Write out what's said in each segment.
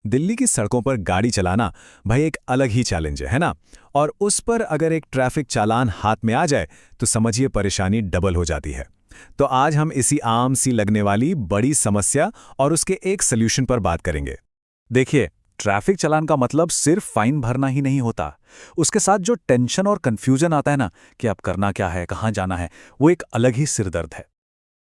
दिल्ली की सड़कों पर गाड़ी चलाना भाई एक अलग ही चैलेंज है ना। और उस पर अगर एक ट्रैफिक चालान हाथ में आ जाए तो समझिए परेशानी डबल हो जाती है। तो आज हम इसी आम सी लगने वाली बड़ी समस्या और उसके एक सल्यूशन पर बात करेंगे। देखिए, ट्रैफिक चालान का मतलब सिर्फ फाइन भरना ही नहीं होता। उसके साथ जो टेंशन और कंफ्यूजन आता है ना कि अब करना क्या है, कहाँ जाना है, वो एक अलग ही सिरदर्द है।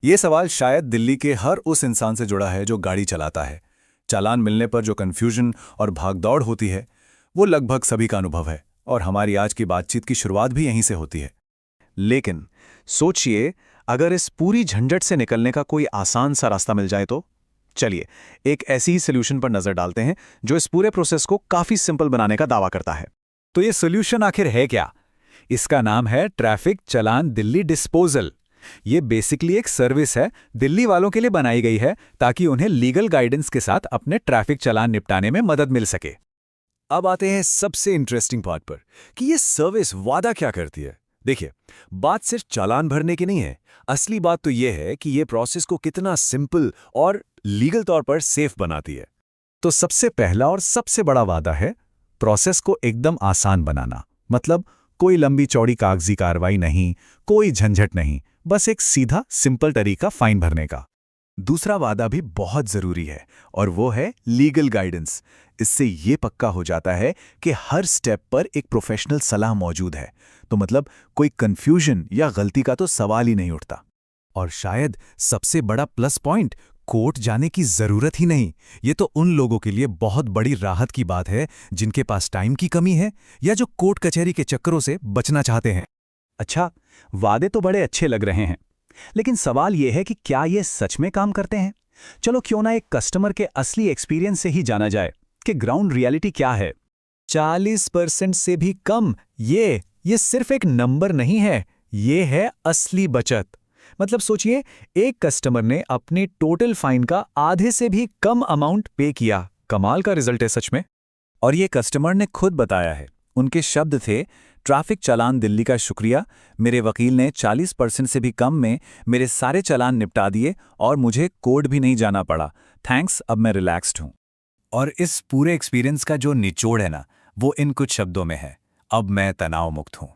ये सवाल शायद दिल्ली के हर उस इंसान से जुड़ा है जो गाड़ी चलाता है। चालान मिलने पर जो कन्फ्यूजन और भागदौड़ होती है, वो लगभग सभी का अनुभव है और हमारी आज की बातचीत की शुरुआत भी यहीं से होती है। लेकिन सोचिए, अगर इस पूरी झंझट से निकलने का कोई आसान सा रास्ता मिल जाए तो? चलिए, एक ऐसी ही सोल्यूशन पर नजर डालते हैं जो इस पूरे प्रोसेस को काफी सिंपल बनाने का दावा करता है। तो ये सोल्यूशन आखिर है क्या? इसका नाम है ट्रैफिक चालान दिल्ली डिस्पोजल। ये बेसिकली एक सर्विस है, दिल्ली वालों के लिए बनाई गई है ताकि उन्हें लीगल गाइडेंस के साथ अपने ट्रैफिक चालान निपटाने में मदद मिल सके। अब आते हैं सबसे इंटरेस्टिंग पार्ट पर कि ये सर्विस वादा क्या करती है। देखिए, बात सिर्फ चालान भरने की नहीं है। असली बात तो ये है कि ये प्रोसेस को कितना सिंपल और लीगल तौर पर सेफ बनाती है। तो सबसे पहला और सबसे बड़ा वादा है प्रोसेस को एकदम आसान बनाना। मतलब कोई लंबी चौड़ी कागजी कार्रवाई नहीं, कोई झंझट नहीं, बस एक सीधा सिंपल तरीका फाइन भरने का। दूसरा वादा भी बहुत जरूरी है और वो है लीगल गाइडेंस। इससे ये पक्का हो जाता है कि हर स्टेप पर एक प्रोफेशनल सलाह मौजूद है। तो मतलब कोई कंफ्यूजन या गलती का तो सवाल ही नहीं उठता। और शायद सबसे बड़ा प्लस पॉइंट, कोर्ट जाने की जरूरत ही नहीं। ये तो उन लोगों के लिए बहुत बड़ी राहत की बात है जिनके पास टाइम की कमी है या जो कोर्ट कचहरी के चक्करों से बचना चाहते हैं। अच्छा, वादे तो बड़े अच्छे लग रहे हैं, लेकिन सवाल यह है कि क्या ये सच में काम करते हैं? चलो क्यों ना एक कस्टमर के असली एक्सपीरियंस से ही जाना जाए कि ग्राउंड रियलिटी क्या है। 40% से भी कम, ये सिर्फ एक नंबर नहीं है, ये है असली बचत। मतलब सोचिए, एक कस्टमर ने अपने टोटल फाइन का आधे से भी कम अमाउंट पे किया। कमाल का रिजल्ट है सच में। और ये कस्टमर ने खुद बताया है। उनके शब्द थे, ट्रैफिक चालान दिल्ली का शुक्रिया, मेरे वकील ने 40% से भी कम में मेरे सारे चालान निपटा दिए और मुझे कोर्ट भी नहीं जाना पड़ा। थैंक्स, अब मैं रिलैक्स्ड हूँ। और इस पूरे एक्सपीरियंस का जो निचोड़ है ना, वो इन कुछ शब्दों में है, अब मैं तनाव मुक्त हूँ।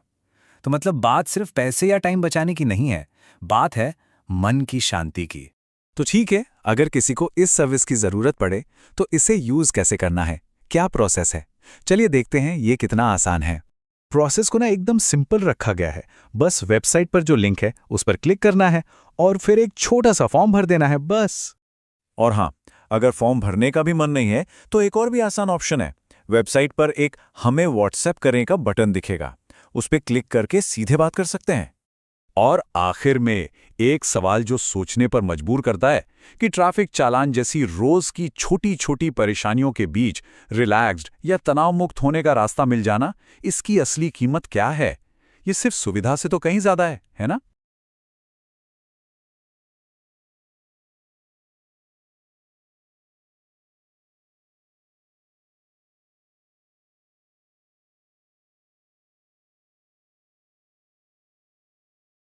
तो मतलब बात सिर्फ पैसे या टाइम बचाने की नहीं है, बात है मन की शांति की। तो ठीक है, अगर किसी को इस सर्विस की जरूरत पड़े तो इसे यूज कैसे करना है, क्या प्रोसेस है? चलिए देखते हैं ये कितना आसान है। प्रोसेस को ना एकदम सिंपल रखा गया है। बस वेबसाइट पर जो लिंक है उस पर क्लिक करना है और फिर एक छोटा सा फॉर्म भर देना है, बस। और हाँ, अगर फॉर्म भरने का भी मन नहीं है तो एक और भी आसान ऑप्शन है। वेबसाइट पर एक हमें व्हाट्सएप करें का बटन दिखेगा, उस पर क्लिक करके सीधे बात कर सकते हैं। और आखिर में एक सवाल जो सोचने पर मजबूर करता है कि ट्रैफिक चालान जैसी रोज की छोटी छोटी परेशानियों के बीच रिलैक्स्ड या तनाव मुक्त होने का रास्ता मिल जाना, इसकी असली कीमत क्या है? ये सिर्फ सुविधा से तो कहीं ज्यादा है ना?